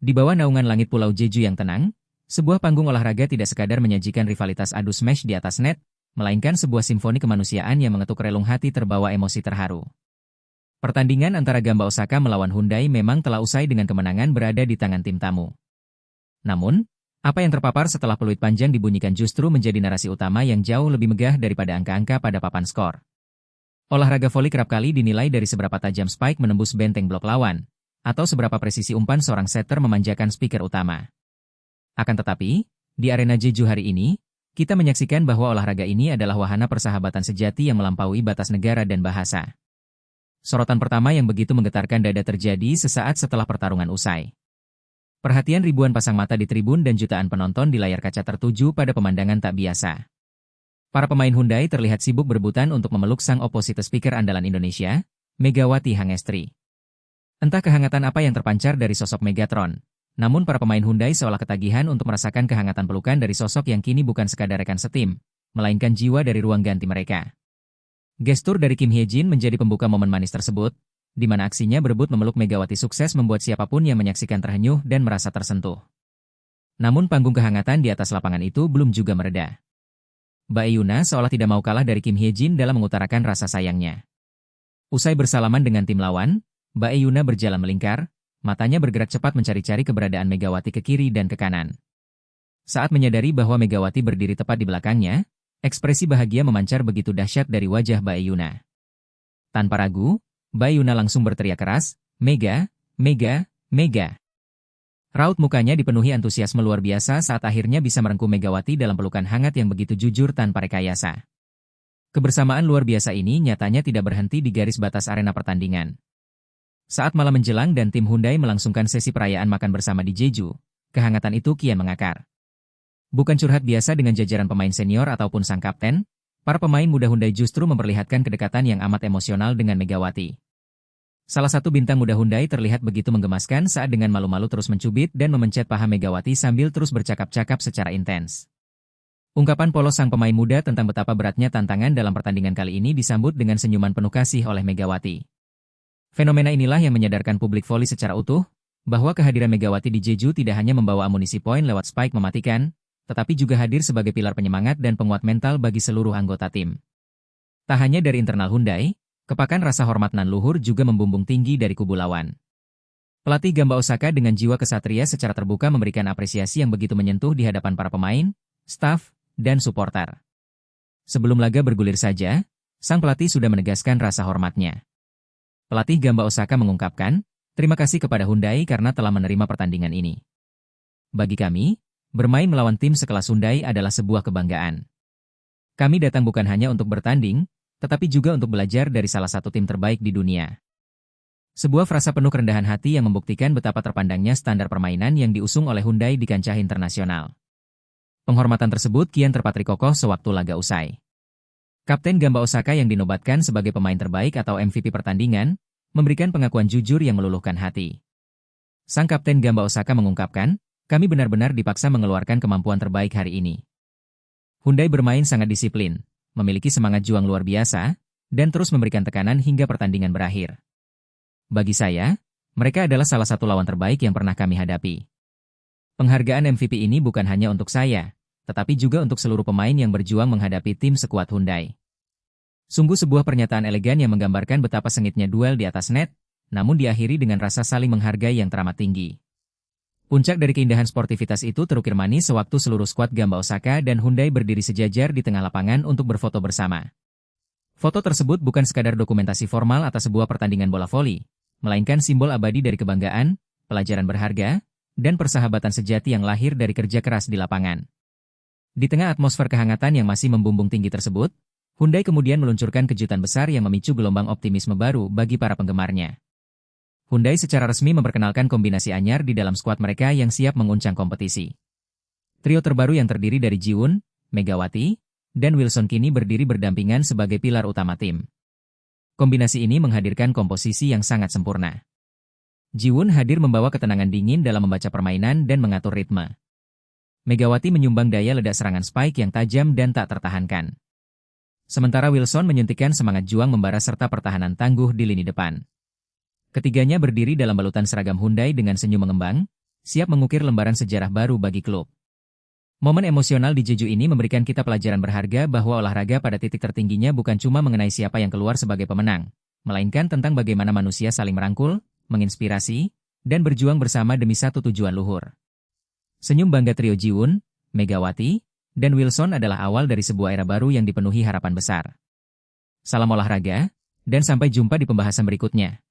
Di bawah naungan langit Pulau Jeju yang tenang, sebuah panggung olahraga tidak sekadar menyajikan rivalitas adu smash di atas net, melainkan sebuah simfoni kemanusiaan yang mengetuk relung hati terbawa emosi terharu. Pertandingan antara Gamba Osaka melawan Hyundai memang telah usai dengan kemenangan berada di tangan tim tamu. Namun, apa yang terpapar setelah peluit panjang dibunyikan justru menjadi narasi utama yang jauh lebih megah daripada angka-angka pada papan skor. Olahraga voli kerap kali dinilai dari seberapa tajam spike menembus benteng blok lawan, atau seberapa presisi umpan seorang setter memanjakan speaker utama. Akan tetapi, di arena Jeju hari ini, kita menyaksikan bahwa olahraga ini adalah wahana persahabatan sejati yang melampaui batas negara dan bahasa. Sorotan pertama yang begitu menggetarkan dada terjadi sesaat setelah pertarungan usai. Perhatian ribuan pasang mata di tribun dan jutaan penonton di layar kaca tertuju pada pemandangan tak biasa. Para pemain Hyundai terlihat sibuk berebutan untuk memeluk sang opposite speaker andalan Indonesia, Megawati Hangestri. Entah kehangatan apa yang terpancar dari sosok Megatron, namun para pemain Hyundai seolah ketagihan untuk merasakan kehangatan pelukan dari sosok yang kini bukan sekadar rekan setim, melainkan jiwa dari ruang ganti mereka. Gestur dari Kim Hye-jin menjadi pembuka momen manis tersebut, di mana aksinya berebut memeluk Megawati sukses membuat siapapun yang menyaksikan terhenyuh dan merasa tersentuh. Namun panggung kehangatan di atas lapangan itu belum juga mereda. Bae Yuna seolah tidak mau kalah dari Kim Hye-jin dalam mengutarakan rasa sayangnya. Usai bersalaman dengan tim lawan, Bae Yuna berjalan melingkar, matanya bergerak cepat mencari-cari keberadaan Megawati ke kiri dan ke kanan. Saat menyadari bahwa Megawati berdiri tepat di belakangnya, ekspresi bahagia memancar begitu dahsyat dari wajah Bae Yuna. Tanpa ragu, Bae Yuna langsung berteriak keras, "Mega, Mega, Mega." Raut mukanya dipenuhi antusiasme luar biasa saat akhirnya bisa merengkuh Megawati dalam pelukan hangat yang begitu jujur tanpa rekayasa. Kebersamaan luar biasa ini nyatanya tidak berhenti di garis batas arena pertandingan. Saat malam menjelang dan tim Hyundai melangsungkan sesi perayaan makan bersama di Jeju, kehangatan itu kian mengakar. Bukan curhat biasa dengan jajaran pemain senior ataupun sang kapten, para pemain muda Hyundai justru memperlihatkan kedekatan yang amat emosional dengan Megawati. Salah satu bintang muda Hyundai terlihat begitu menggemaskan saat dengan malu-malu terus mencubit dan memencet paha Megawati sambil terus bercakap-cakap secara intens. Ungkapan polos sang pemain muda tentang betapa beratnya tantangan dalam pertandingan kali ini disambut dengan senyuman penuh kasih oleh Megawati. Fenomena inilah yang menyadarkan publik voli secara utuh, bahwa kehadiran Megawati di Jeju tidak hanya membawa amunisi poin lewat spike mematikan, tetapi juga hadir sebagai pilar penyemangat dan penguat mental bagi seluruh anggota tim. Tak hanya dari internal Hyundai, kepakan rasa hormat nan luhur juga membumbung tinggi dari kubu lawan. Pelatih Gamba Osaka dengan jiwa kesatria secara terbuka memberikan apresiasi yang begitu menyentuh di hadapan para pemain, staf, dan suporter. Sebelum laga bergulir saja, sang pelatih sudah menegaskan rasa hormatnya. Pelatih Gamba Osaka mengungkapkan, "Terima kasih kepada Hyundai karena telah menerima pertandingan ini. Bagi kami, bermain melawan tim sekelas Hyundai adalah sebuah kebanggaan. Kami datang bukan hanya untuk bertanding, tetapi juga untuk belajar dari salah satu tim terbaik di dunia." Sebuah frasa penuh kerendahan hati yang membuktikan betapa terpandangnya standar permainan yang diusung oleh Hyundai di kancah internasional. Penghormatan tersebut kian terpatri kokoh sewaktu laga usai. Kapten Gamba Osaka yang dinobatkan sebagai pemain terbaik atau MVP pertandingan, memberikan pengakuan jujur yang meluluhkan hati. Sang Kapten Gamba Osaka mengungkapkan, "Kami benar-benar dipaksa mengeluarkan kemampuan terbaik hari ini. Hyundai bermain sangat disiplin, memiliki semangat juang luar biasa, dan terus memberikan tekanan hingga pertandingan berakhir. Bagi saya, mereka adalah salah satu lawan terbaik yang pernah kami hadapi. Penghargaan MVP ini bukan hanya untuk saya, tetapi juga untuk seluruh pemain yang berjuang menghadapi tim sekuat Hyundai." Sungguh sebuah pernyataan elegan yang menggambarkan betapa sengitnya duel di atas net, namun diakhiri dengan rasa saling menghargai yang teramat tinggi. Puncak dari keindahan sportivitas itu terukir manis sewaktu seluruh skuad Gamba Osaka dan Hyundai berdiri sejajar di tengah lapangan untuk berfoto bersama. Foto tersebut bukan sekadar dokumentasi formal atas sebuah pertandingan bola voli, melainkan simbol abadi dari kebanggaan, pelajaran berharga, dan persahabatan sejati yang lahir dari kerja keras di lapangan. Di tengah atmosfer kehangatan yang masih membumbung tinggi tersebut, Hyundai kemudian meluncurkan kejutan besar yang memicu gelombang optimisme baru bagi para penggemarnya. Hyundai secara resmi memperkenalkan kombinasi anyar di dalam skuad mereka yang siap menguncang kompetisi. Trio terbaru yang terdiri dari Jiwon, Megawati, dan Wilson kini berdiri berdampingan sebagai pilar utama tim. Kombinasi ini menghadirkan komposisi yang sangat sempurna. Jiwon hadir membawa ketenangan dingin dalam membaca permainan dan mengatur ritme. Megawati menyumbang daya ledak serangan spike yang tajam dan tak tertahankan. Sementara Wilson menyuntikkan semangat juang membara serta pertahanan tangguh di lini depan. Ketiganya berdiri dalam balutan seragam Hyundai dengan senyum mengembang, siap mengukir lembaran sejarah baru bagi klub. Momen emosional di Jeju ini memberikan kita pelajaran berharga bahwa olahraga pada titik tertingginya bukan cuma mengenai siapa yang keluar sebagai pemenang, melainkan tentang bagaimana manusia saling merangkul, menginspirasi, dan berjuang bersama demi satu tujuan luhur. Senyum bangga trio Jiwon, Megawati, dan Wilson adalah awal dari sebuah era baru yang dipenuhi harapan besar. Salam olahraga, dan sampai jumpa di pembahasan berikutnya.